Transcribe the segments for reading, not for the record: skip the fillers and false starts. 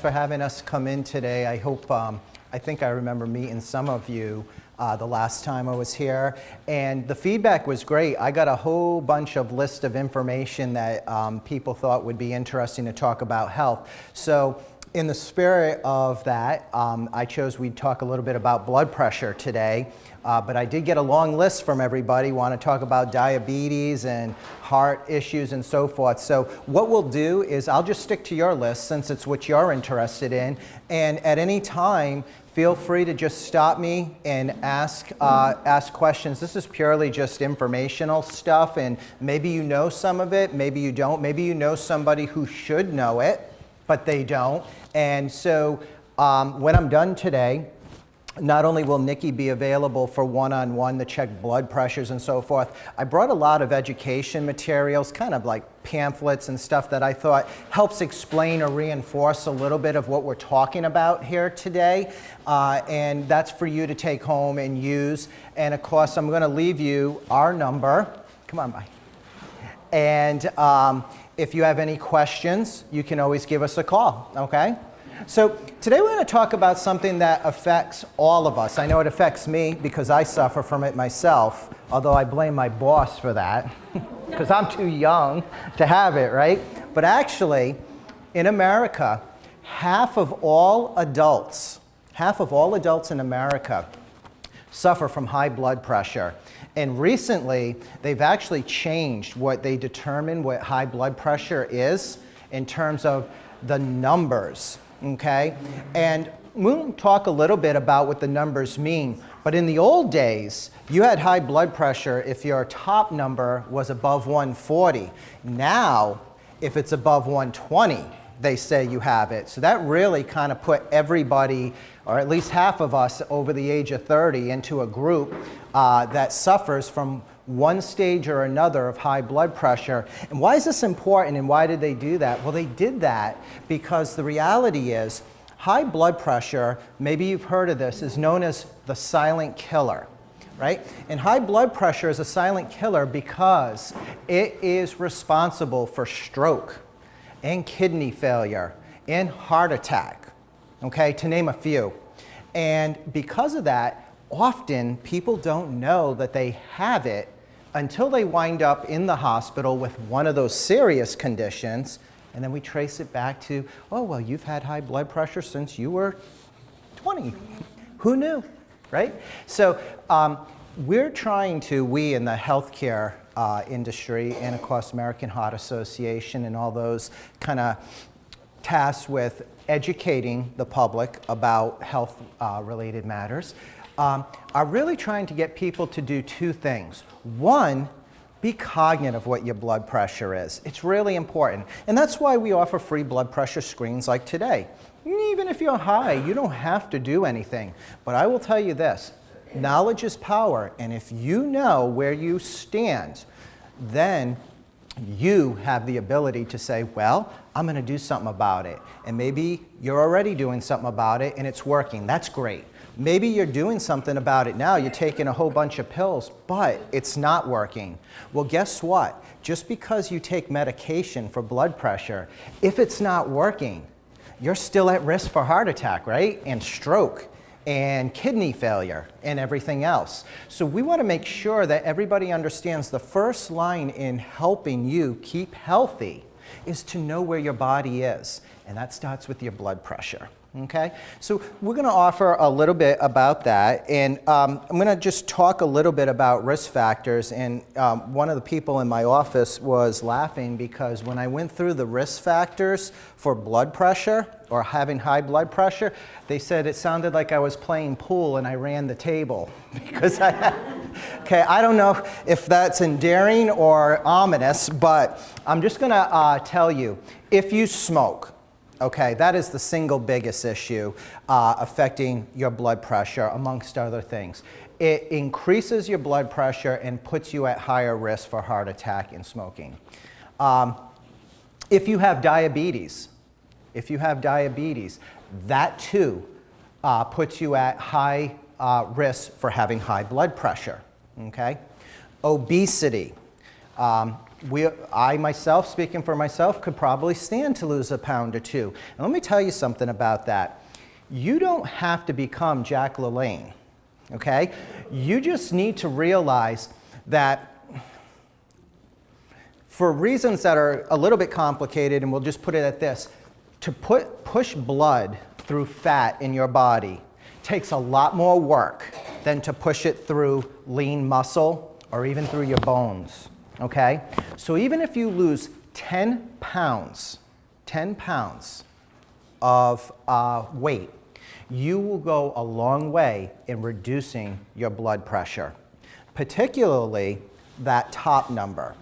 for having us come in today. I hope, I think I remember meeting some of you the last time I was here, and the feedback was great. I got a whole bunch of list of information that people thought would be interesting to talk about health. So in the spirit of that, I chose we'd talk a little bit about blood pressure today. But I did get a long list from everybody, want to talk about diabetes and heart issues and so forth. So what we'll do is I'll just stick to your list since it's what you're interested in. And at any time, feel free to just stop me and ask questions. This is purely just informational stuff, and maybe you know some of it, maybe you don't. Maybe you know somebody who should know it, but they don't. And so when I'm done today, not only will Nikki be available for one-on-one to check blood pressures and so forth, I brought a lot of education materials, kind of like pamphlets and stuff that I thought helps explain or reinforce a little bit of what we're talking about here today. And that's for you to take home and use. And of course, I'm going to leave you our number. Come on by. And if you have any questions, you can always give us a call, okay? So today we're going to talk about something that affects all of us. I know it affects me because I suffer from it myself, although I blame my boss for that because I'm too young to have it, right? But actually, in America, half of all adults in America suffer from high blood pressure. And recently, they've actually changed what they determine what high blood pressure is in terms of the numbers. Okay, and we'll talk a little bit about what the numbers mean. But in the old days, you had high blood pressure if your top number was above 140. Now, if it's above 120, they say you have it. So that really kind of put everybody, or at least half of us over the age of 30, into a group that suffers from one stage or another of high blood pressure. And why is this important, and why did they do that? Well, they did that because the reality is high blood pressure, maybe you've heard of this, is known as the silent killer, right? And high blood pressure is a silent killer because it is responsible for stroke and kidney failure and heart attack, okay, to name a few. And because of that, often people don't know that they have it until they wind up in the hospital with one of those serious conditions, and then we trace it back to, oh, well, you've had high blood pressure since you were 20. Who knew, right? So we're trying to, we in the healthcare industry, and of course American Heart Association and all those kind of tasked with educating the public about health related matters, are really trying to get people to do two things. One, be cognizant of what your blood pressure is. It's really important. And that's why we offer free blood pressure screens like today. Even if you're high, you don't have to do anything. But I will tell you this, knowledge is power. And if you know where you stand, then you have the ability to say, well, I'm going to do something about it. And maybe you're already doing something about it and it's working. That's great. Maybe you're doing something about it now, you're taking a whole bunch of pills, but it's not working. Well, guess what? Just because you take medication for blood pressure, if it's not working, you're still at risk for heart attack, right? And stroke and kidney failure and everything else. So we want to make sure that everybody understands the first line in helping you keep healthy is to know where your body is. And that starts with your blood pressure. Okay, so we're going to offer a little bit about that, and I'm going to just talk a little bit about risk factors. And one of the people in my office was laughing because when I went through the risk factors for blood pressure or having high blood pressure, they said it sounded like I was playing pool and I ran the table because I had, okay, I don't know if that's endearing or ominous, but I'm just going to tell you, if you smoke, okay, that is the single biggest issue affecting your blood pressure, amongst other things. It increases your blood pressure and puts you at higher risk for heart attack and smoking. If you have diabetes, that too puts you at high risk for having high blood pressure, okay? Obesity. I myself, speaking for myself, could probably stand to lose a pound or two. And let me tell you something about that. You don't have to become Jack LaLanne, okay? You just need to realize that for reasons that are a little bit complicated, and we'll just put it at this, to push blood through fat in your body takes a lot more work than to push it through lean muscle or even through your bones, okay? So even if you lose 10 pounds of weight, you will go a long way in reducing your blood pressure, particularly that top number.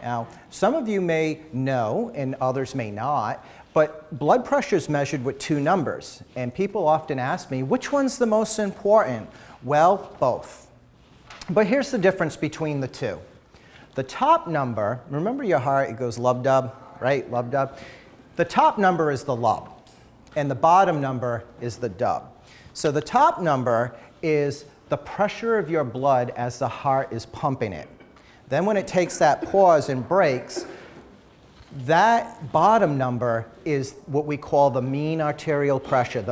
Now, some of you may know, and others may not, but blood pressure is measured with two numbers. And people often ask me, which one's the most important? Well, both. But here's the difference between the two. The top number, remember your heart, it goes lub-dub, right? Lub-dub. The top number is the lub, and the bottom number is the dub. So the top number is the pressure of your blood as the heart is pumping it. Then when it takes that pause and breaks, that bottom number is what we call the mean arterial pressure,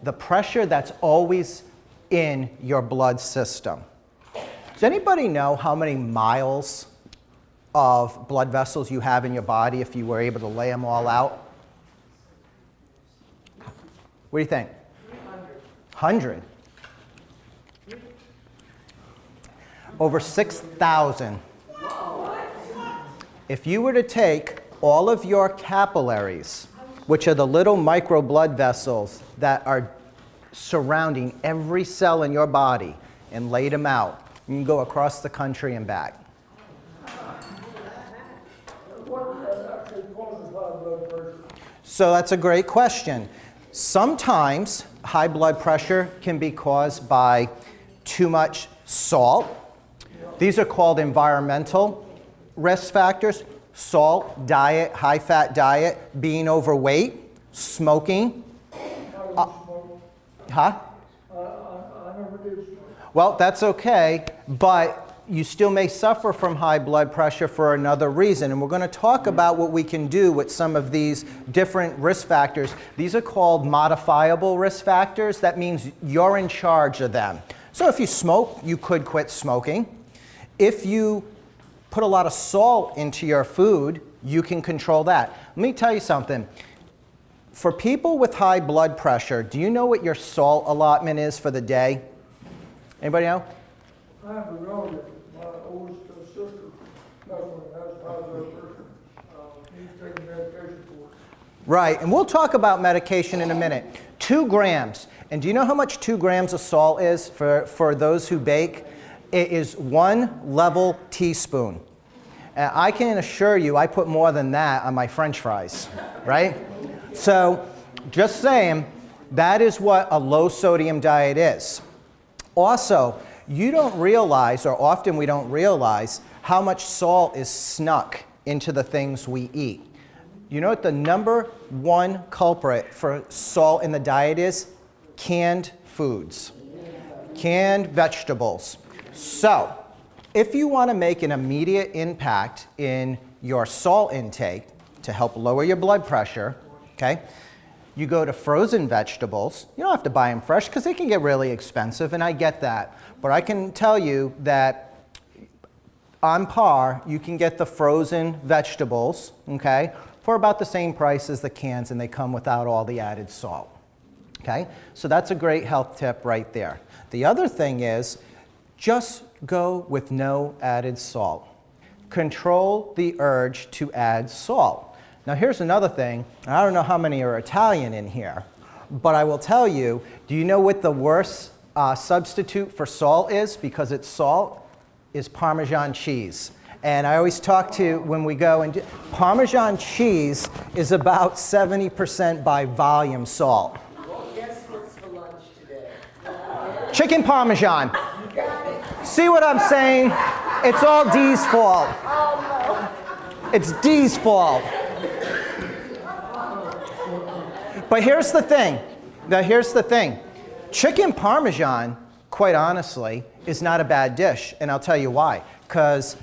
the pressure that's always in your blood system. Does anybody know how many miles of blood vessels you have in your body if you were able to lay them all out? What do you think? 100. Over 6,000. If you were to take all of your capillaries, which are the little micro blood vessels that are surrounding every cell in your body, and laid them out, you can go across the country and back. What actually causes high blood pressure? So that's a great question. Sometimes high blood pressure can be caused by too much salt. These are called environmental risk factors: salt, diet, high-fat diet, being overweight, smoking. Huh? I never did smoke. Well, that's okay, but you still may suffer from high blood pressure for another reason. And we're going to talk about what we can do with some of these different risk factors. These are called modifiable risk factors. That means you're in charge of them. So if you smoke, you could quit smoking. If you put a lot of salt into your food, you can control that. Let me tell you something. For people with high blood pressure, do you know what your salt allotment is for the day? Anybody know? I have a relative, my oldest sister, that's one that has high blood pressure. He's taking medication for it. Right, and we'll talk about medication in a minute. 2 grams. And do you know how much 2 grams of salt is for those who bake? It is 1 level teaspoon. And I can assure you I put more than that on my French fries, right? So just saying, that is what a low sodium diet is. Also, you don't realize, or often we don't realize, how much salt is snuck into the things we eat. You know what the number 1 culprit for salt in the diet is? Canned foods, canned vegetables. So, if you want to make an immediate impact in your salt intake to help lower your blood pressure, okay, you go to frozen vegetables. You don't have to buy them fresh because they can get really expensive, and I get that. But I can tell you that on par, you can get the frozen vegetables, okay, for about the same price as the cans, and they come without all the added salt. Okay, so that's a great health tip right there. The other thing is, just go with no added salt. Control the urge to add salt. Now here's another thing. I don't know how many are Italian in here, but I will tell you, do you know what the worst substitute for salt is, because it's salt, is Parmesan cheese. And I always talk to, when we go and Parmesan cheese is about 70% by volume salt. Well, guess what's for lunch today? Chicken Parmesan. See what I'm saying? It's all Dee's fault. It's Dee's fault. But here's the thing. Now here's the thing. Chicken Parmesan, quite honestly, is not a bad dish. And I'll tell you why. Because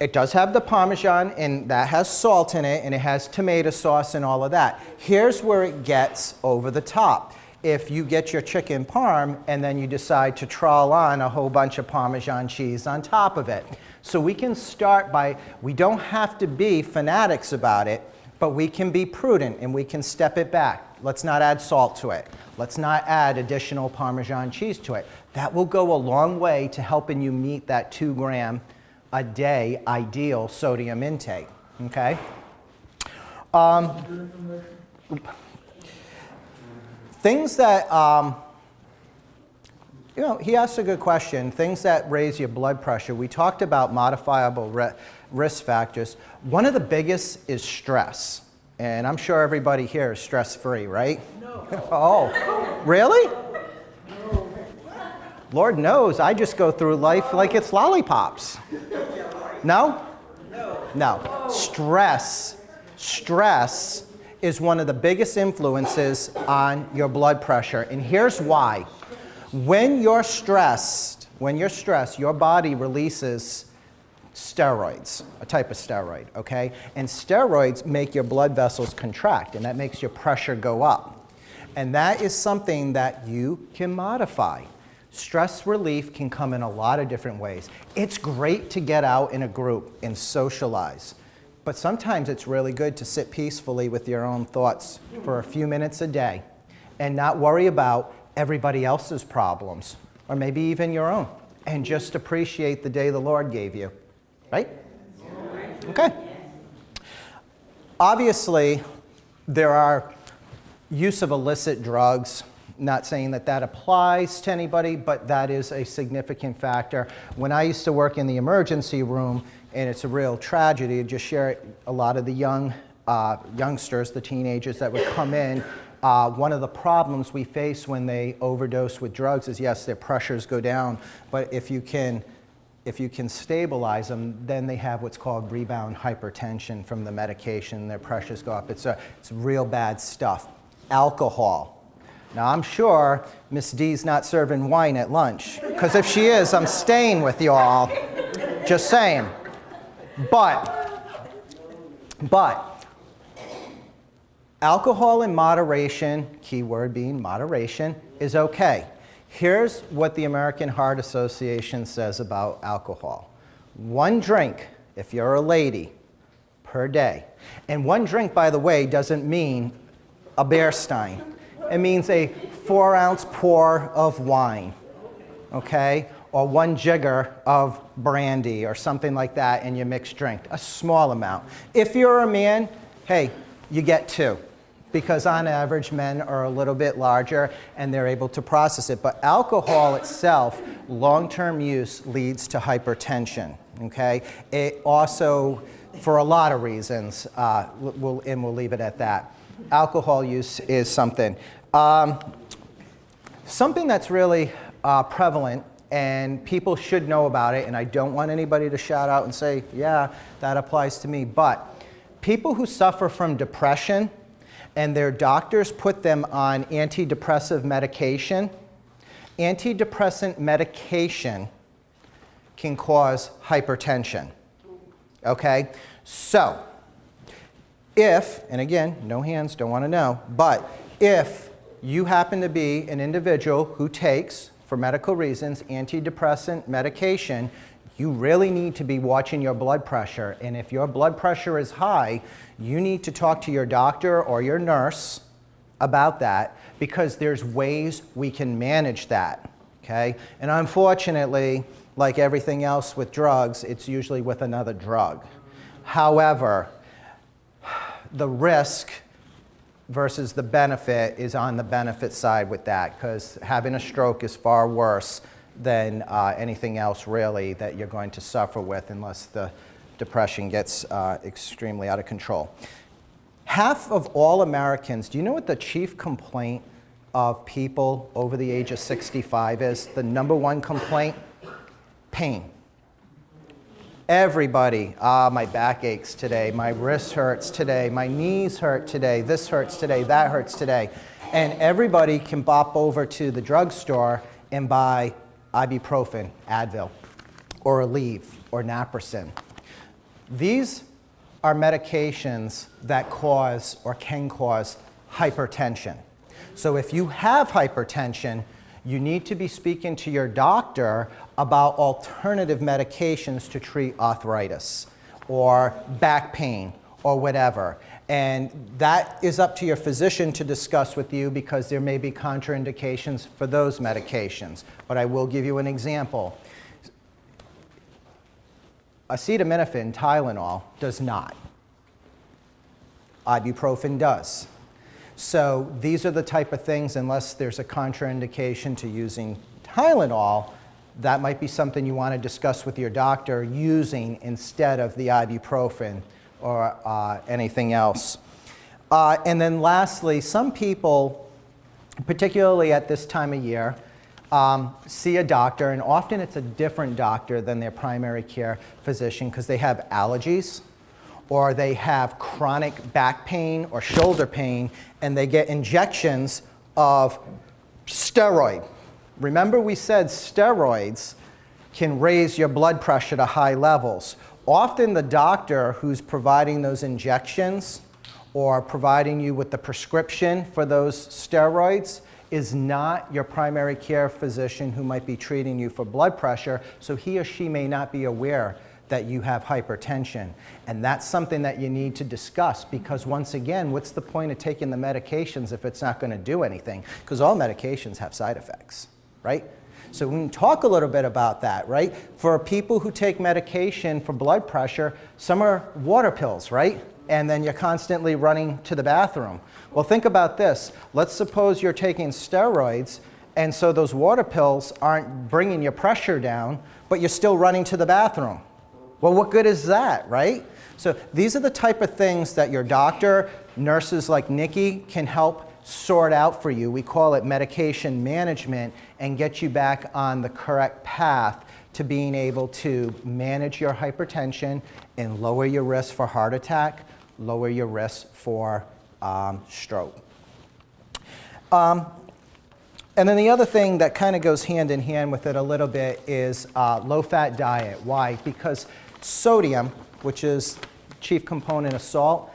It does have the Parmesan, and that has salt in it, and it has tomato sauce and all of that. Here's where it gets over the top. If you get your chicken parm and then you decide to trawl on a whole bunch of Parmesan cheese on top of it. So we can start by, we don't have to be fanatics about it, but we can be prudent and we can step it back. Let's not add salt to it. Let's not add additional Parmesan cheese to it. That will go a long way to helping you meet that 2 gram a day ideal sodium intake, okay? Things that, you know, he asked a good question. Things that raise your blood pressure. We talked about modifiable risk factors. One of the biggest is stress. And I'm sure everybody here is stress-free, right? No. Oh, really? No. Lord knows, I just go through life like it's lollipops. No? No. No. Stress is one of the biggest influences on your blood pressure. And here's why. When you're stressed, your body releases steroids, a type of steroid, okay? And steroids make your blood vessels contract, and that makes your pressure go up. And that is something that you can modify. Stress relief can come in a lot of different ways. It's great to get out in a group and socialize, but sometimes it's really good to sit peacefully with your own thoughts for a few minutes a day and not worry about everybody else's problems, or maybe even your own, and just appreciate the day the Lord gave you. Right? Okay. Obviously, there are use of illicit drugs. Not saying that that applies to anybody, but that is a significant factor. When I used to work in the emergency room, and it's a real tragedy, just share it, a lot of the youngsters, the teenagers that would come in, one of the problems we face when they overdose with drugs is, yes, their pressures go down, but if you can stabilize them, then they have what's called rebound hypertension from the medication. Their pressures go up. It's real bad stuff. Alcohol. Now, I'm sure Miss D's not serving wine at lunch, because if she is, I'm staying with you all. Just saying. But alcohol in moderation, key word being moderation, is okay. Here's what the American Heart Association says about alcohol. 1 drink, if you're a lady, per day. And 1 drink, by the way, doesn't mean a beer stein. It means a 4-ounce pour of wine, okay? Or 1 jigger of brandy or something like that in your mixed drink, a small amount. If you're a man, hey, you get 2. Because on average, men are a little bit larger and they're able to process it. But alcohol itself, long-term use leads to hypertension, okay? It also, for a lot of reasons, we'll leave it at that. Alcohol use is something. Something that's really prevalent, and people should know about it, and I don't want anybody to shout out and say, yeah, that applies to me, but people who suffer from depression, and their doctors put them on antidepressive medication. Antidepressant medication can cause hypertension, okay? So, if, and again, no hands, don't want to know, but if you happen to be an individual who takes, for medical reasons, antidepressant medication, you really need to be watching your blood pressure. And if your blood pressure is high, you need to talk to your doctor or your nurse about that, because there's ways we can manage that, okay? And unfortunately, like everything else with drugs, it's usually with another drug. However, the risk versus the benefit is on the benefit side with that, because having a stroke is far worse than anything else really that you're going to suffer with, unless the depression gets extremely out of control. Half of all Americans, do you know what the chief complaint of people over the age of 65 is? The #1 complaint? Pain. Everybody, my back aches today, my wrist hurts today, my knees hurt today, this hurts today, that hurts today. And everybody can bop over to the drugstore and buy ibuprofen, Advil, or Aleve, or Naproxen. These are medications that cause or can cause hypertension. So if you have hypertension, you need to be speaking to your doctor about alternative medications to treat arthritis or back pain or whatever. And that is up to your physician to discuss with you because there may be contraindications for those medications. But I will give you an example. Acetaminophen, Tylenol, does not. Ibuprofen does. So these are the type of things, unless there's a contraindication to using Tylenol, that might be something you want to discuss with your doctor using instead of the ibuprofen or anything else. And then lastly, some people, particularly at this time of year, see a doctor, and often it's a different doctor than their primary care physician because they have allergies or they have chronic back pain or shoulder pain, and they get injections of steroid. Remember we said steroids can raise your blood pressure to high levels. Often the doctor who's providing those injections or providing you with the prescription for those steroids is not your primary care physician who might be treating you for blood pressure, so he or she may not be aware that you have hypertension. And that's something that you need to discuss because once again, what's the point of taking the medications if it's not going to do anything? Because all medications have side effects, right? So we can talk a little bit about that, right? For people who take medication for blood pressure, some are water pills, right? And then you're constantly running to the bathroom. Well, think about this. Let's suppose you're taking steroids, and so those water pills aren't bringing your pressure down, but you're still running to the bathroom. Well, what good is that, right? So these are the type of things that your doctor, nurses like Nikki, can help sort out for you. We call it medication management and get you back on the correct path to being able to manage your hypertension and lower your risk for heart attack, lower your risk for stroke. And then the other thing that kind of goes hand in hand with it a little bit is low-fat diet. Why? Because sodium, which is the chief component of salt,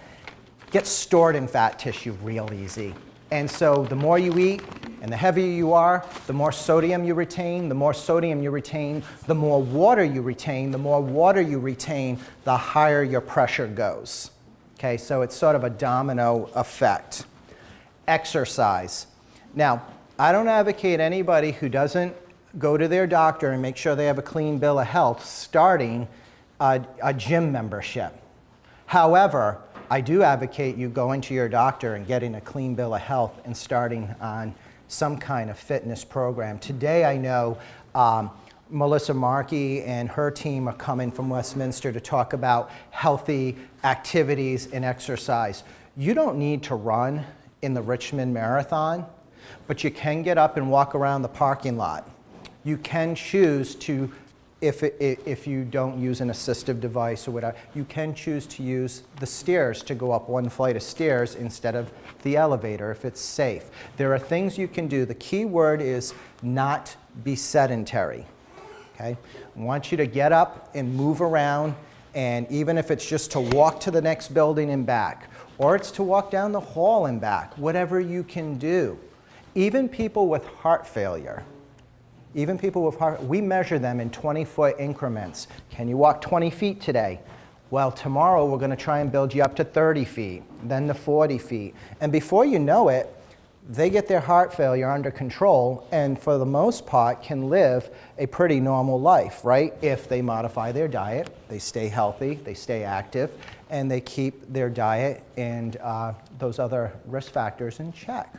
gets stored in fat tissue real easy. And so the more you eat and the heavier you are, the more sodium you retain. The more sodium you retain, the more water you retain. The more water you retain, the higher your pressure goes. Okay, so it's sort of a domino effect. Exercise. Now, I don't advocate anybody who doesn't go to their doctor and make sure they have a clean bill of health starting a gym membership. However, I do advocate you going to your doctor and getting a clean bill of health and starting on some kind of fitness program. Today I know Melissa Markey and her team are coming from Westminster to talk about healthy activities and exercise. You don't need to run in the Richmond Marathon, but you can get up and walk around the parking lot. You can choose to, if you don't use an assistive device or whatever, you can choose to use the stairs to go up one flight of stairs instead of the elevator if it's safe. There are things you can do. The key word is not be sedentary. Okay? I want you to get up and move around, and even if it's just to walk to the next building and back, or it's to walk down the hall and back, whatever you can do. Even people with heart failure, we measure them in 20-foot increments. Can you walk 20 feet today? Well, tomorrow we're going to try and build you up to 30 feet, then to 40 feet. And before you know it, they get their heart failure under control and for the most part can live a pretty normal life, right? If they modify their diet, they stay healthy, they stay active, and they keep their diet and those other risk factors in check.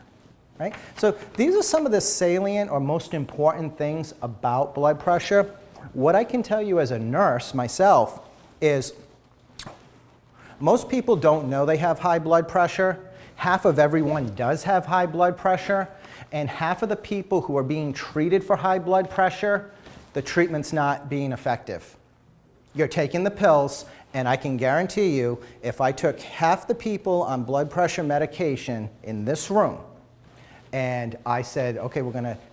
Right? So these are some of the salient or most important things about blood pressure. What I can tell you as a nurse myself is most people don't know they have high blood pressure. Half of everyone does have high blood pressure, and half of the people who are being treated for high blood pressure, the treatment's not being effective. You're taking the pills, and I can guarantee you, if I took half the people on blood pressure medication in this room, And I said, okay,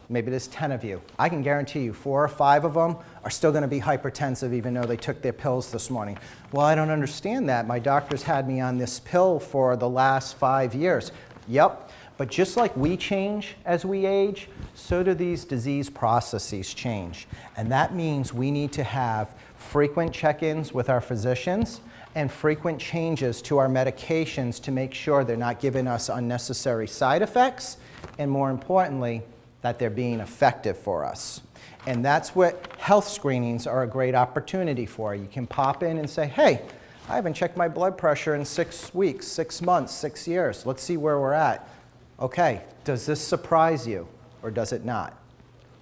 maybe there's 10 of you. I can guarantee you 4 or 5 of them are still going to be hypertensive even though they took their pills this morning. Well, I don't understand that. My doctor's had me on this pill for the last 5 years. Yep, but just like we change as we age, so do these disease processes change. And that means we need to have frequent check-ins with our physicians and frequent changes to our medications to make sure they're not giving us unnecessary side effects, and more importantly, that they're being effective for us. And that's what health screenings are a great opportunity for. You can pop in and say, hey, I haven't checked my blood pressure in 6 weeks, 6 months, 6 years. Let's see where we're at. Okay, does this surprise you or does it not?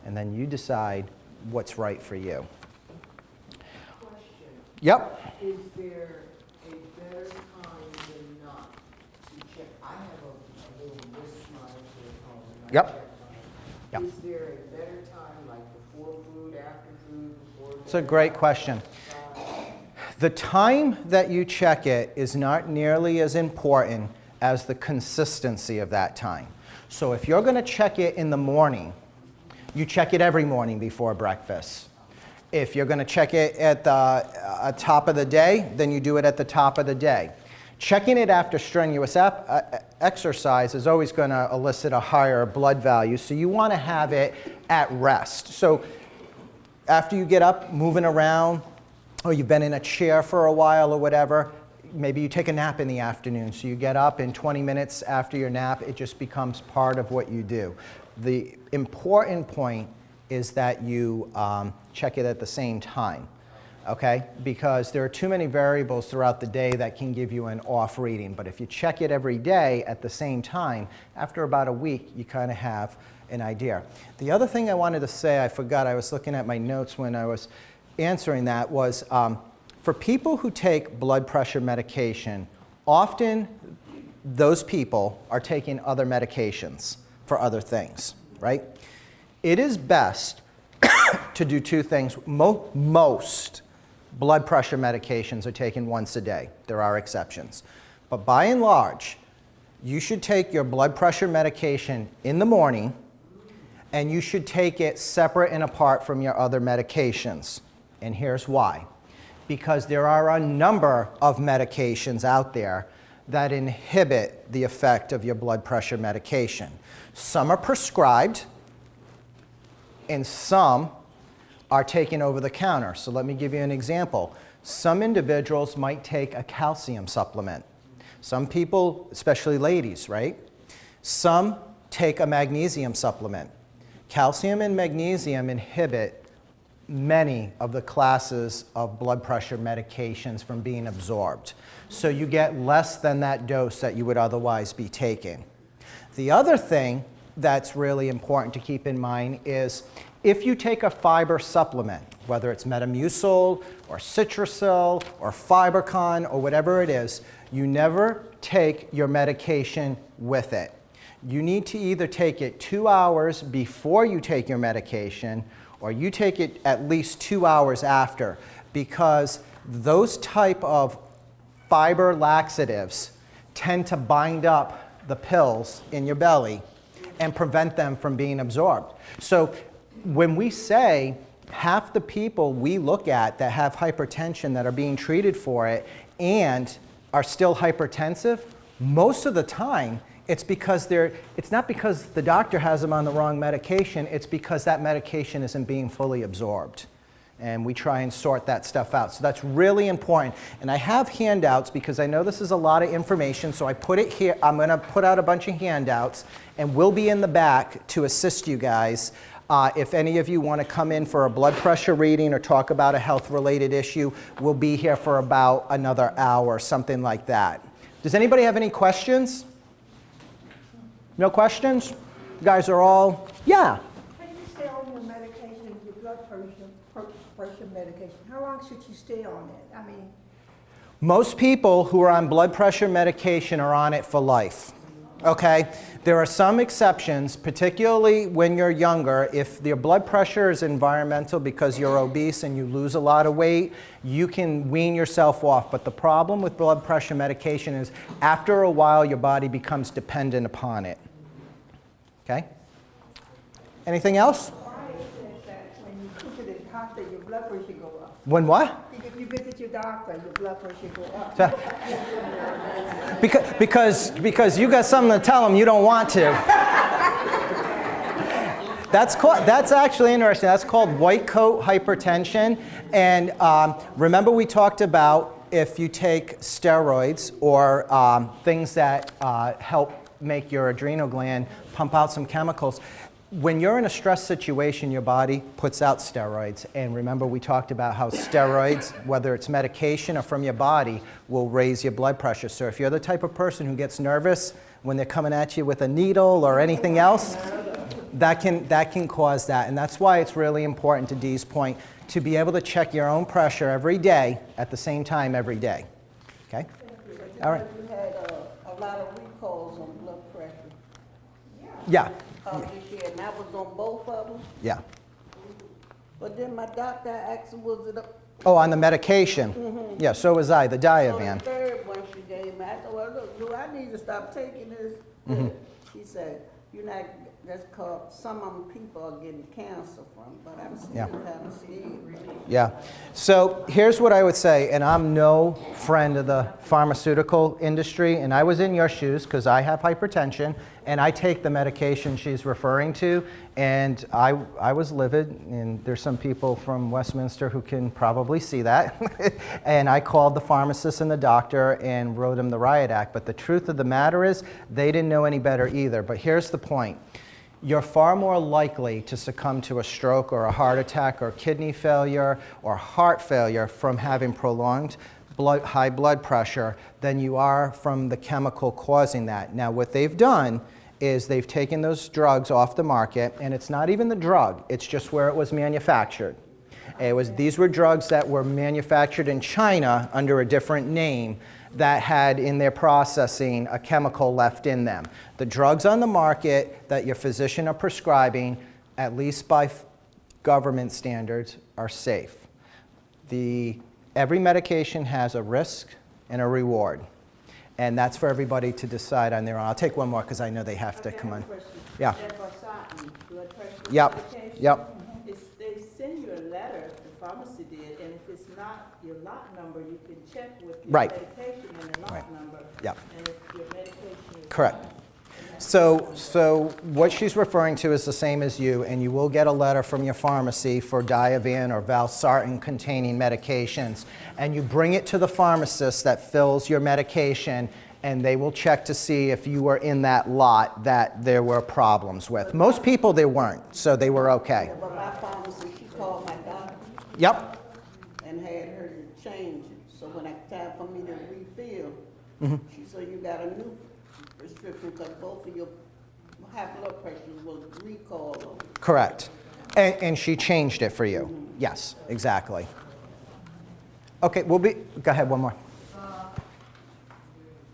And then you decide what's right for you. Question. Yep. Is there a better time than not to check? I have a little wrist monitor at home. And I Yep. check Yep. mine. Is there a better time, like before food, after food, before? It's a great question. The time that you check it is not nearly as important as the consistency of that time. So if you're going to check it in the morning, you check it every morning before breakfast. If you're going to check it at the top of the day, then you do it at the top of the day. Checking it after strenuous exercise is always going to elicit a higher blood value, so you want to have it at rest. So after you get up, moving around, or you've been in a chair for a while or whatever, maybe you take a nap in the afternoon. So you get up, and 20 minutes after your nap, it just becomes part of what you do. The important point is that you check it at the same time, okay? Because there are too many variables throughout the day that can give you an off reading. But if you check it every day at the same time, after about a week, you kind of have an idea. The other thing I wanted to say, I forgot, I was looking at my notes when I was answering that, was for people who take blood pressure medication, often those people are taking other medications for other things, right? It is best to do 2 things. Most blood pressure medications are taken once a day. There are exceptions. But by and large, you should take your blood pressure medication in the morning, and you should take it separate and apart from your other medications. And here's why. Because there are a number of medications out there that inhibit the effect of your blood pressure medication. Some are prescribed, and some are taken over the counter. So let me give you an example. Some individuals might take a calcium supplement. Some people, especially ladies, right? Some take a magnesium supplement. Calcium and magnesium inhibit many of the classes of blood pressure medications from being absorbed. So you get less than that dose that you would otherwise be taking. The other thing that's really important to keep in mind is if you take a fiber supplement, whether it's Metamucil or Citracil or Fibercon or whatever it is, you never take your medication with it. You need to either take it 2 hours before you take your medication, or you take it at least 2 hours after, because those type of fiber laxatives tend to bind up the pills in your belly and prevent them from being absorbed. So when we say half the people we look at that have hypertension that are being treated for it and are still hypertensive, most of the time it's not because the doctor has them on the wrong medication, it's because that medication isn't being fully absorbed. And we try and sort that stuff out. So that's really important. And I have handouts because I know this is a lot of information, so I put it here. I'm going to put out a bunch of handouts, and we'll be in the back to assist you guys. If any of you want to come in for a blood pressure reading or talk about a health-related issue, we'll be here for about another hour, something like that. Does anybody have any questions? No questions? You guys are all, yeah. How do you stay on your medication, your blood pressure medication? How long should you stay on it? I mean, Most people who are on blood pressure medication are on it for life. Okay? There are some exceptions, particularly when you're younger. If your blood pressure is environmental because you're obese and you lose a lot of weight, you can wean yourself off. But the problem with blood pressure medication is after a while, your body becomes dependent upon it. Okay? Anything else? Why is it that when you go to the doctor, your blood pressure go up? When what? If you visit your doctor, your blood pressure go up. So- because you got something to tell them you don't want to. That's actually interesting. That's called white coat hypertension. And remember we talked about if you take steroids or things that help make your adrenal gland pump out some chemicals. When you're in a stress situation, your body puts out steroids. And remember we talked about how steroids, whether it's medication or from your body, will raise your blood pressure. So if you're the type of person who gets nervous when they're coming at you with a needle or anything else, that can cause that. And that's why it's really important, to Dee's point, to be able to check your own pressure every day at the same time every day. Okay? All right. You had a lot of recalls on blood pressure Yeah. this year, and that was on both of them. Yeah. But then my doctor asked, was it a, Oh, on the medication. Yeah, so was I, the on Diavan. the third one she gave me? I said, well, look, do I need to stop taking this? She said, you're not, that's called, some of them people are getting cancer from, but I'm still Yeah. kind of scared. Yeah. So here's what I would say, and I'm no friend of the pharmaceutical industry, and I was in your shoes because I have hypertension, and I take the medication she's referring to, and I was livid, and there's some people from Westminster who can probably see that. And I called the pharmacist and the doctor and wrote him the riot act. But the truth of the matter is, they didn't know any better either. But here's the point. You're far more likely to succumb to a stroke or a heart attack or kidney failure or heart failure from having prolonged high blood pressure than you are from the chemical causing that. Now, what they've done is they've taken those drugs off the market, and it's not even the drug, it's just where it was manufactured. These were drugs that were manufactured in China under a different name that had in their processing a chemical left in them. The drugs on the market that your physician are prescribing, at least by government standards, are safe. Every medication has a risk and a reward. And that's for everybody to decide on their own. I'll take one more because I know they have to come on. Yeah. That Varsartan blood pressure Yep. medication, Yep. they send you a letter, the pharmacy did, and if it's not your lot number, you can check with your Right. medication and the lot Right. number. Yep. And if your medication is Correct. wrong, So what she's referring to is the same as you, and you will get a letter from your pharmacy for Diavan or Valsartan containing medications, and you bring it to the pharmacist that fills your medication, and they will check to see if you were in that lot that there were problems with. Most people there weren't, so they were okay. But my pharmacy, she called my doctor Yep. and had her to change it. So when it's time for me to refill, she said, you got a new prescription because both of your high blood pressures was recalled on. Correct. And she changed it for you. Yes, exactly. Okay, go ahead, one more.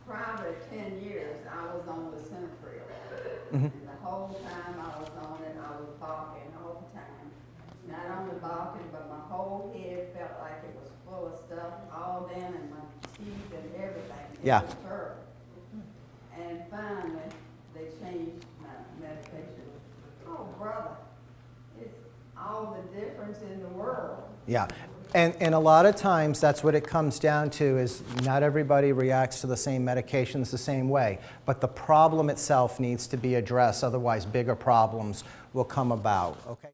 Prior to 10 years, I was on the Centerfield. And the whole time I was on it, I was barking all the time. Not only barking, but my whole head felt like it was full of stuff all down in my teeth and everything. Yeah. It was terrible. And finally, they changed my medication. Oh, brother, it's all the difference in the world. Yeah, and a lot of times that's what it comes down to is not everybody reacts to the same medications the same way, but the problem itself needs to be addressed, otherwise bigger problems will come about, okay?